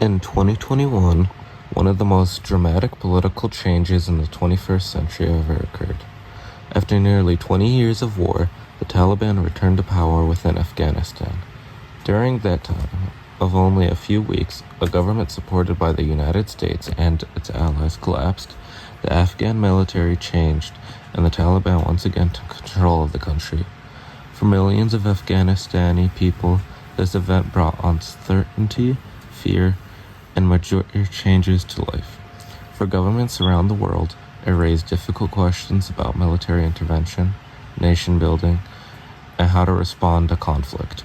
In 2021, one of the most dramatic political changes in the 21st century ever occurred. After nearly 20 years of war, the Taliban returned to power within Afghanistan. During that time of only a few weeks, a government supported by the United States and its allies collapsed, the Afghan military changed, and the Taliban once again took control of the country. For millions of Afghanistani people, this event brought uncertainty, fear, and major changes to life. For governments around the world, it raised difficult questions about military intervention, nation building, and how to respond to conflict.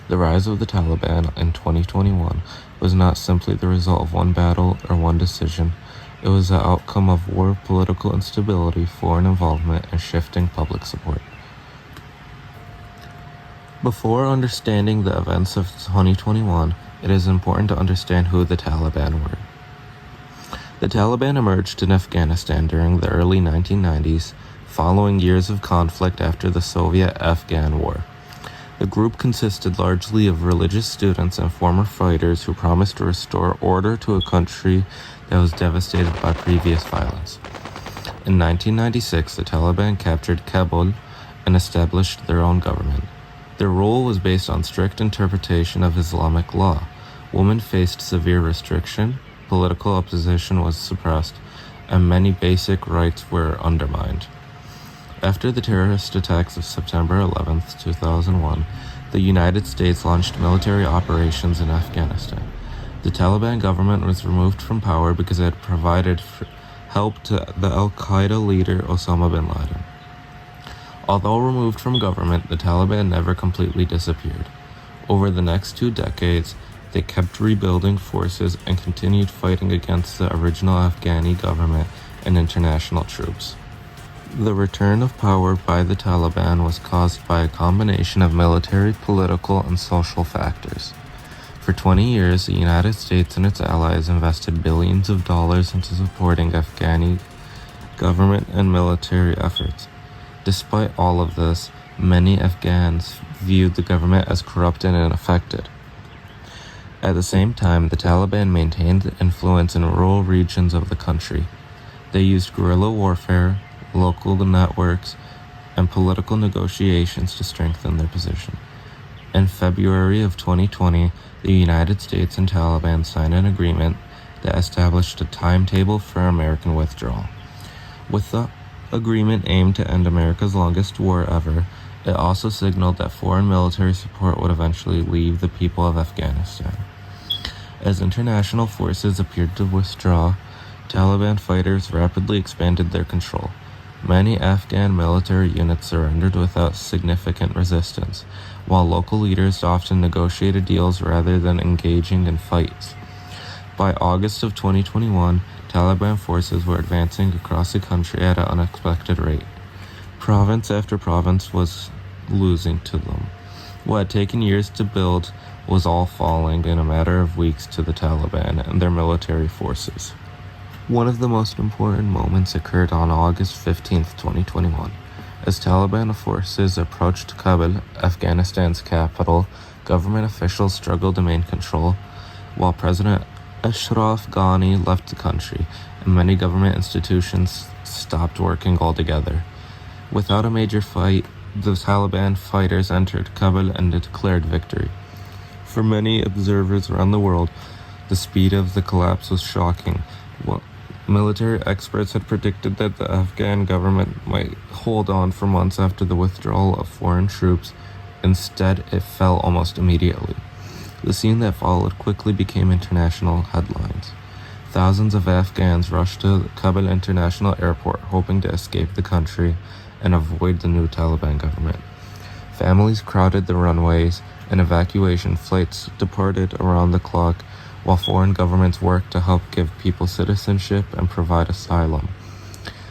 The rise of the Taliban in 2021 was not simply the result of one battle or one decision. It was the outcome of war, political instability, foreign involvement, and shifting public support. Before understanding the events of 2021, it is important to understand who the Taliban were. The Taliban emerged in Afghanistan during the early 1990s, following years of conflict after the Soviet-Afghan War. The group consisted largely of religious students and former fighters who promised to restore order to a country that was devastated by previous violence. In 1996, the Taliban captured Kabul and established their own government. Their rule was based on strict interpretation of Islamic law. Women faced severe restriction, political opposition was suppressed, and many basic rights were undermined. After the terrorist attacks of September 11, 2001, the United States launched military operations in Afghanistan. The Taliban government was removed from power because it had provided help to the al-Qaeda leader Osama bin Laden. Although removed from government, the Taliban never completely disappeared. Over the next 2 decades, they kept rebuilding forces and continued fighting against the original Afghani government and international troops. The return of power by the Taliban was caused by a combination of military, political, and social factors. For 20 years, the United States and its allies invested billions of dollars into supporting Afghani government and military efforts. Despite all of this, many Afghans viewed the government as corrupt and ineffective. At the same time, the Taliban maintained influence in rural regions of the country. They used guerrilla warfare, local networks, and political negotiations to strengthen their position. In February of 2020, the United States and Taliban signed an agreement that established a timetable for American withdrawal. With the agreement aimed to end America's longest war ever, it also signaled that foreign military support would eventually leave the people of Afghanistan. As international forces appeared to withdraw, Taliban fighters rapidly expanded their control. Many Afghan military units surrendered without significant resistance, while local leaders often negotiated deals rather than engaging in fights. By August of 2021, Taliban forces were advancing across the country at an unexpected rate. Province after province was losing to them. What had taken years to build was all falling in a matter of weeks to the Taliban and their military forces. One of the most important moments occurred on August 15, 2021. As Taliban forces approached Kabul, Afghanistan's capital, government officials struggled to maintain control, while President Ashraf Ghani left the country, and many government institutions stopped working altogether. Without a major fight, the Taliban fighters entered Kabul and declared victory. For many observers around the world, the speed of the collapse was shocking. Military experts had predicted that the Afghan government might hold on for months after the withdrawal of foreign troops. Instead, it fell almost immediately. The scene that followed quickly became international headlines. Thousands of Afghans rushed to Kabul International Airport hoping to escape the country and avoid the new Taliban government. Families crowded the runways, and evacuation flights departed around the clock, while foreign governments worked to help give people citizenship and provide asylum.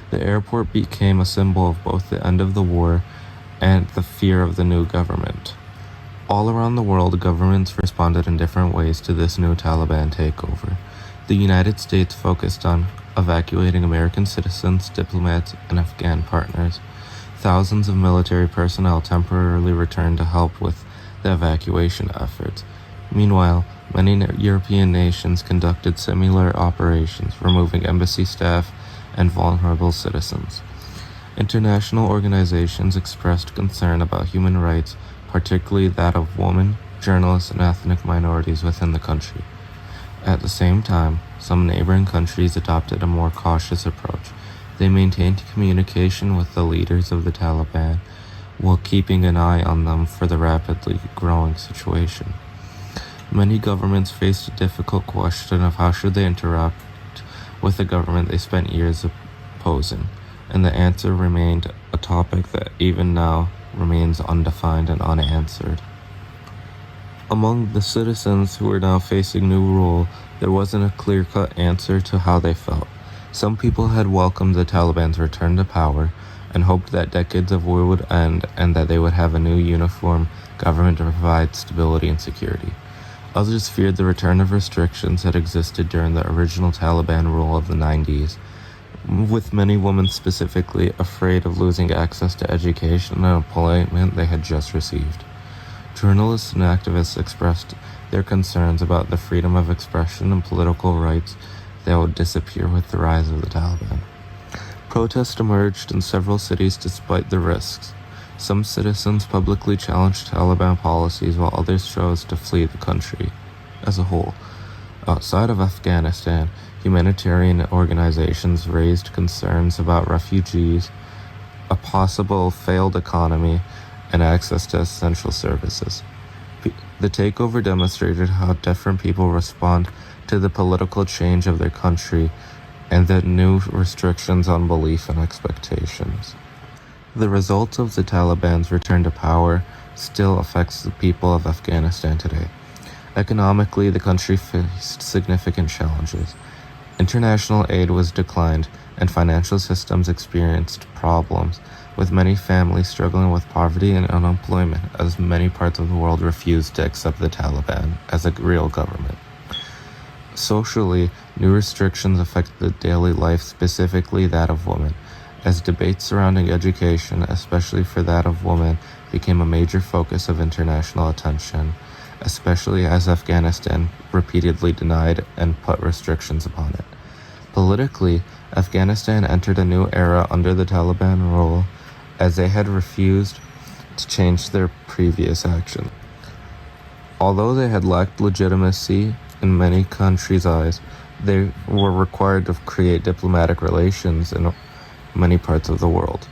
The airport became a symbol of both the end of the war and the fear of the new government. All around the world, governments responded in different ways to this new Taliban takeover. The United States focused on evacuating American citizens, diplomats, and Afghan partners. Thousands of military personnel temporarily returned to help with the evacuation efforts. Meanwhile, Many European nations conducted similar operations, removing embassy staff and vulnerable citizens. International organizations expressed concern about human rights, particularly that of women, journalists, and ethnic minorities within the country. At the same time, some neighboring countries adopted a more cautious approach. They maintained communication with the leaders of the Taliban while keeping an eye on them for the rapidly growing situation. Many governments faced a difficult question of how should they interact with a government they spent years opposing, and the answer remained a topic that even now remains undefined and unanswered. Among the citizens who were now facing new rule, there wasn't a clear-cut answer to how they felt. Some people had welcomed the Taliban's return to power and hoped that decades of war would end and that they would have a new uniform government to provide stability and security. Others feared the return of restrictions that existed during the original Taliban rule of the 90s, with many women specifically afraid of losing access to education and employment they had just received. Journalists and activists expressed their concerns about the freedom of expression and political rights that would disappear with the rise of the Taliban. Protests emerged in several cities despite the risks. Some citizens publicly challenged Taliban policies while others chose to flee the country as a whole. Outside of Afghanistan, humanitarian organizations raised concerns about refugees, a possible failed economy, and access to essential services. The takeover demonstrated how different people respond to the political change of their country and the new restrictions on belief and expectations. The result of the Taliban's return to power still affects the people of Afghanistan today. Economically, the country faced significant challenges. International aid was declined, and financial systems experienced problems, with many families struggling with poverty and unemployment as many parts of the world refused to accept the Taliban as a real government. Socially, new restrictions affected daily life, specifically that of women, as debates surrounding education, especially for that of women, became a major focus of international attention, especially as Afghanistan repeatedly denied and put restrictions upon it. Politically, Afghanistan entered a new era under the Taliban rule, as they had refused to change their previous action. Although they had lacked legitimacy in many countries' eyes, they were required to create diplomatic relations in many parts of the world.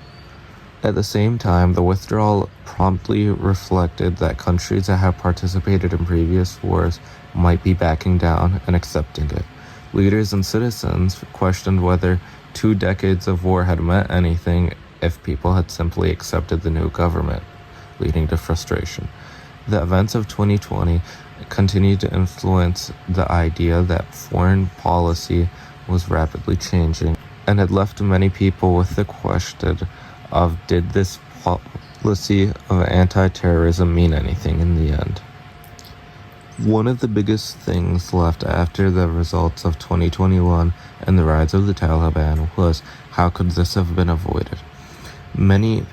At the same time, the withdrawal promptly reflected that countries that had participated in previous wars might be backing down and accepting it. Leaders and citizens questioned whether 2 decades of war had meant anything if people had simply accepted the new government, leading to frustration. The events of 2020 continued to influence the idea that foreign policy was rapidly changing and had left many people with the question of did this policy of anti-terrorism mean anything in the end? One of the biggest things left after the results of 2021 and the rise of the Taliban was how could this have been avoided? Many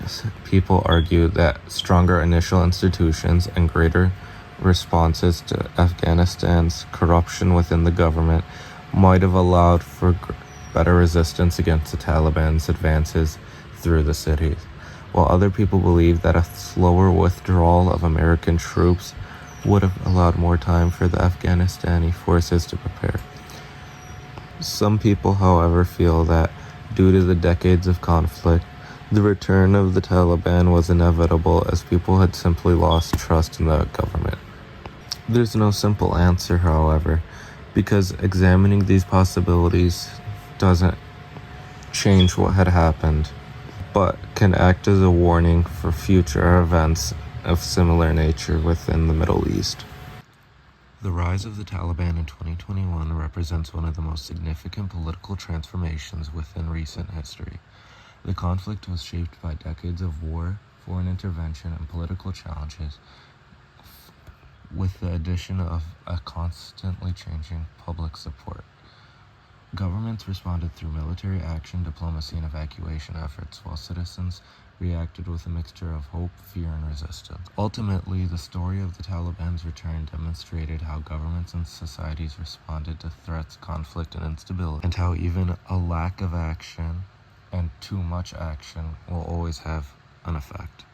people argue that stronger initial institutions and greater responses to Afghanistan's corruption within the government might have allowed for better resistance against the Taliban's advances through the cities, while other people believe that a slower withdrawal of American troops would have allowed more time for the Afghanistani forces to prepare. Some people, however, feel that due to the decades of conflict, the return of the Taliban was inevitable as people had simply lost trust in the government. There's no simple answer, however, because examining these possibilities doesn't change what had happened, but can act as a warning for future events of similar nature within the Middle East. The rise of the Taliban in 2021 represents one of the most significant political transformations within recent history. The conflict was shaped by decades of war, foreign intervention, and political challenges, with the addition of a constantly changing public support. Governments responded through military action, diplomacy, and evacuation efforts, while citizens reacted with a mixture of hope, fear, and resistance. Ultimately, the story of the Taliban's return demonstrated how governments and societies responded to threats, conflict, and instability, and how even a lack of action and too much action will always have an effect.